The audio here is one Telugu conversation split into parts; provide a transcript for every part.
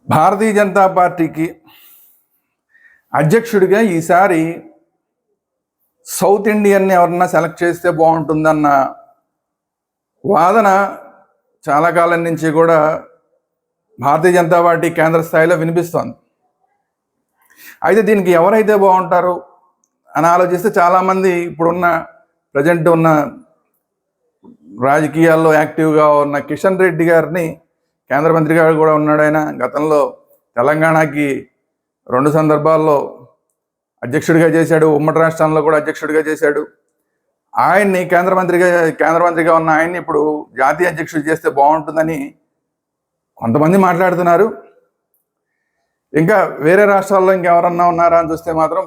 భారతీయ జనతా పార్టీకి అధ్యక్షుడిగా ఈసారి సౌత్ ఇండియన్ని ఎవరన్నా సెలెక్ట్ చేస్తే బాగుంటుందన్న వాదన చాలా కాలం నుంచి కూడా భారతీయ జనతా పార్టీ కేంద్ర స్థాయిలో వినిపిస్తోంది. అయితే దీనికి ఎవరైతే బాగుంటారు అని ఆలోచిస్తే చాలామంది ఇప్పుడున్న ప్రజెంట్ ఉన్న రాజకీయాల్లో యాక్టివ్గా ఉన్న కిషన్ రెడ్డి గారిని, కేంద్ర మంత్రి గారు కూడా ఉన్నాడు, ఆయన గతంలో తెలంగాణకి 2 సందర్భాల్లో అధ్యక్షుడిగా చేశాడు, ఉమ్మడి రాష్ట్రంలో కూడా అధ్యక్షుడిగా చేశాడు. ఆయన్ని కేంద్ర మంత్రిగా ఉన్న ఆయన్ని ఇప్పుడు జాతీయ అధ్యక్షుడు చేస్తే బాగుంటుందని కొంతమంది మాట్లాడుతున్నారు. ఇంకా వేరే రాష్ట్రాల్లో ఇంకెవరన్నా ఉన్నారా అని చూస్తే మాత్రం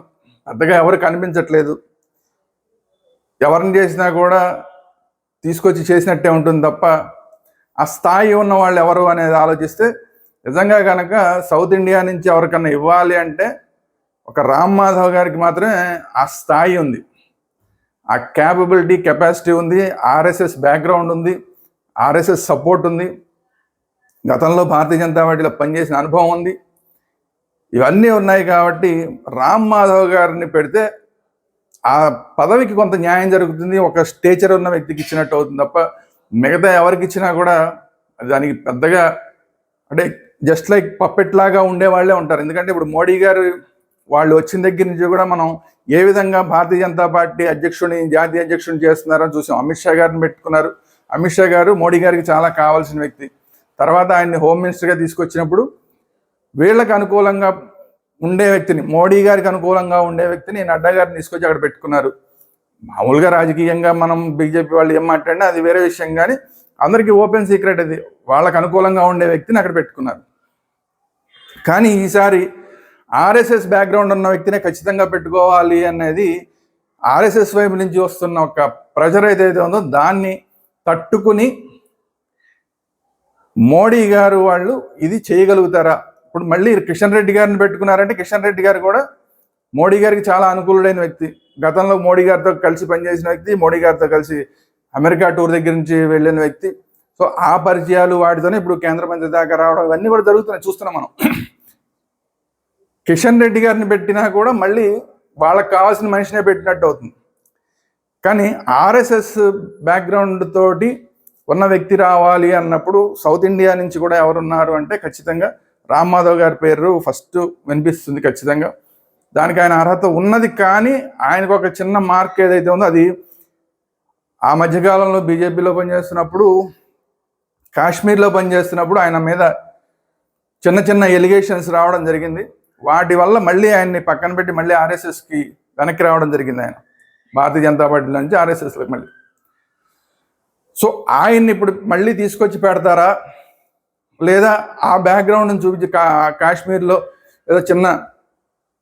పెద్దగా ఎవరు కనిపించట్లేదు. ఎవరిని చేసినా కూడా తీసుకొచ్చి చేసినట్టే ఉంటుంది తప్ప ఆ స్థాయి ఉన్న వాళ్ళు ఎవరు అనేది ఆలోచిస్తే నిజంగా కనుక సౌత్ ఇండియా నుంచి ఎవరికన్నా ఇవ్వాలి అంటే ఒక రామ్ మాధవ్ గారికి మాత్రమే ఆ స్థాయి ఉంది, ఆ క్యాపబిలిటీ, కెపాసిటీ ఉంది, ఆర్ఎస్ఎస్ బ్యాక్గ్రౌండ్ ఉంది, ఆర్ఎస్ఎస్ సపోర్ట్ ఉంది, గతంలో భారతీయ జనతా పార్టీలో పనిచేసిన అనుభవం ఉంది. ఇవన్నీ ఉన్నాయి కాబట్టి రామ్ మాధవ్ గారిని పెడితే ఆ పదవికి కొంత న్యాయం జరుగుతుంది, ఒక స్టేచర్ ఉన్న వ్యక్తికి ఇచ్చినట్టు అవుతుంది తప్ప మిగతా ఎవరికి ఇచ్చినా కూడా దానికి పెద్దగా అంటే జస్ట్ లైక్ పప్పెట్ లాగా ఉండేవాళ్లే ఉంటారు. ఎందుకంటే ఇప్పుడు మోడీ గారు వాళ్ళు వచ్చిన దగ్గర నుంచి కూడా మనం ఏ విధంగా భారతీయ జనతా పార్టీ అధ్యక్షుడిని, జాతీయ అధ్యక్షుడిని చేస్తున్నారని చూసాం. అమిత్ షా గారిని పెట్టుకున్నారు. అమిత్ షా గారు మోడీ గారికి చాలా కావాల్సిన వ్యక్తి. తర్వాత ఆయన్ని హోమ్ మినిస్టర్గా తీసుకొచ్చినప్పుడు వీళ్ళకి అనుకూలంగా ఉండే వ్యక్తిని, మోడీ గారికి అనుకూలంగా ఉండే వ్యక్తిని నడ్డా గారిని తీసుకొచ్చి అక్కడ పెట్టుకున్నారు. మామూలుగా రాజకీయంగా మనం బీజేపీ వాళ్ళు ఏం మాట్లాడినా అది వేరే విషయం, కానీ అందరికీ ఓపెన్ సీక్రెట్ అది, వాళ్ళకు అనుకూలంగా ఉండే వ్యక్తిని అక్కడ పెట్టుకున్నారు. కానీ ఈసారి ఆర్ఎస్ఎస్ బ్యాక్గ్రౌండ్ ఉన్న వ్యక్తినే ఖచ్చితంగా పెట్టుకోవాలి అనేది ఆర్ఎస్ఎస్ వైపు నుంచి వస్తున్న ఒక ప్రెజర్ ఏదైతే ఉందో దాన్ని తట్టుకుని మోడీ గారు వాళ్ళు ఇది చేయగలుగుతారా? ఇప్పుడు మళ్ళీ కిషన్ రెడ్డి గారిని పెట్టుకున్నారంటే కిషన్ రెడ్డి గారు కూడా మోడీ గారికి చాలా అనుకూలుడైన వ్యక్తి, గతంలో మోడీ గారితో కలిసి పనిచేసిన వ్యక్తి, మోడీ గారితో కలిసి అమెరికా టూర్ దగ్గర నుంచి వెళ్ళిన వ్యక్తి. సో ఆ పరిచయాలు వాటితోనే ఇప్పుడు కేంద్ర మంత్రి దాకా రావడం ఇవన్నీ కూడా జరుగుతున్నాయి, చూస్తున్నాం మనం. కిషన్ రెడ్డి గారిని పెట్టినా కూడా మళ్ళీ వాళ్ళకి కావాల్సిన మనిషినే పెట్టినట్టు అవుతుంది. కానీ ఆర్ఎస్ఎస్ బ్యాక్గ్రౌండ్ తోటి ఉన్న వ్యక్తి రావాలి అన్నప్పుడు సౌత్ ఇండియా నుంచి కూడా ఎవరున్నారు అంటే ఖచ్చితంగా రామ్ మాధవ్ గారి పేరు ఫస్ట్ వినిపిస్తుంది ఖచ్చితంగా. దానికి ఆయన అర్హత ఉన్నది. కానీ ఆయనకు ఒక చిన్న మార్క్ ఏదైతే ఉందో అది ఆ మధ్యకాలంలో బీజేపీలో పనిచేస్తున్నప్పుడు, కాశ్మీర్లో పనిచేస్తున్నప్పుడు ఆయన మీద చిన్న చిన్న ఎలిగేషన్స్ రావడం జరిగింది. వాటి వల్ల మళ్ళీ ఆయన్ని పక్కన పెట్టి మళ్ళీ ఆర్ఎస్ఎస్కి వెనక్కి రావడం జరిగింది. ఆయన భారతీయ జనతా పార్టీ నుంచి ఆర్ఎస్ఎస్లోకి మళ్ళీ. సో ఆయన్ని ఇప్పుడు మళ్ళీ తీసుకొచ్చి పెడతారా, లేదా ఆ బ్యాక్గ్రౌండ్ని చూపించి కాశ్మీర్లో ఏదో చిన్న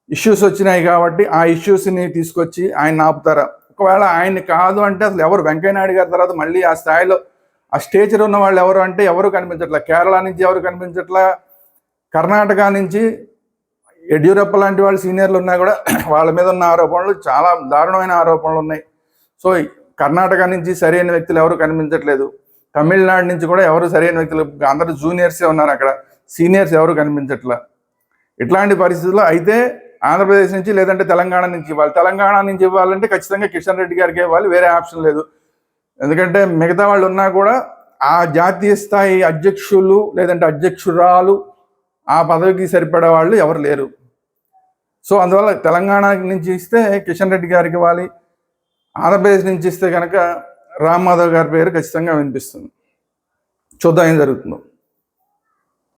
ఇష్యూస్ వచ్చినాయి కాబట్టి ఆ ఇష్యూస్ని తీసుకొచ్చి ఆయన ఆపుతారా? ఒకవేళ ఆయన్ని కాదు అంటే అసలు ఎవరు, వెంకయ్యనాయుడు గారి తర్వాత మళ్ళీ ఆ స్థాయిలో ఆ స్టేచర్ ఉన్న వాళ్ళు ఎవరు అంటే ఎవరు కనిపించట్లా. కేరళ నుంచి ఎవరు కనిపించట్లా, కర్ణాటక నుంచి యడ్యూరప్ప లాంటి వాళ్ళు సీనియర్లు ఉన్నా కూడా వాళ్ళ మీద ఉన్న ఆరోపణలు చాలా దారుణమైన ఆరోపణలు ఉన్నాయి. సో కర్ణాటక నుంచి సరైన వ్యక్తులు ఎవరు కనిపించట్లేదు. తమిళనాడు నుంచి కూడా ఎవరు సరైన వ్యక్తులు, అందరూ జూనియర్సే ఉన్నారు అక్కడ, సీనియర్స్ ఎవరు కనిపించట్లా. ఇట్లాంటి పరిస్థితుల్లో అయితే ఆంధ్రప్రదేశ్ నుంచి లేదంటే తెలంగాణ నుంచి ఇవ్వాలి. తెలంగాణ నుంచి ఇవ్వాలంటే ఖచ్చితంగా కిషన్ రెడ్డి గారికి ఇవ్వాలి, వేరే ఆప్షన్ లేదు. ఎందుకంటే మిగతా వాళ్ళు ఉన్నా కూడా ఆ జాతీయ స్థాయి అధ్యక్షులు లేదంటే అధ్యక్షురాలు ఆ పదవికి సరిపడే వాళ్ళు ఎవరు లేరు. సో అందువల్ల తెలంగాణ నుంచి ఇస్తే కిషన్ రెడ్డి గారికి ఇవ్వాలి, ఆంధ్రప్రదేశ్ నుంచి ఇస్తే కనుక రామ్ మాధవ్ గారి పేరు ఖచ్చితంగా వినిపిస్తుంది. చూద్దాం ఏం జరుగుతుందో.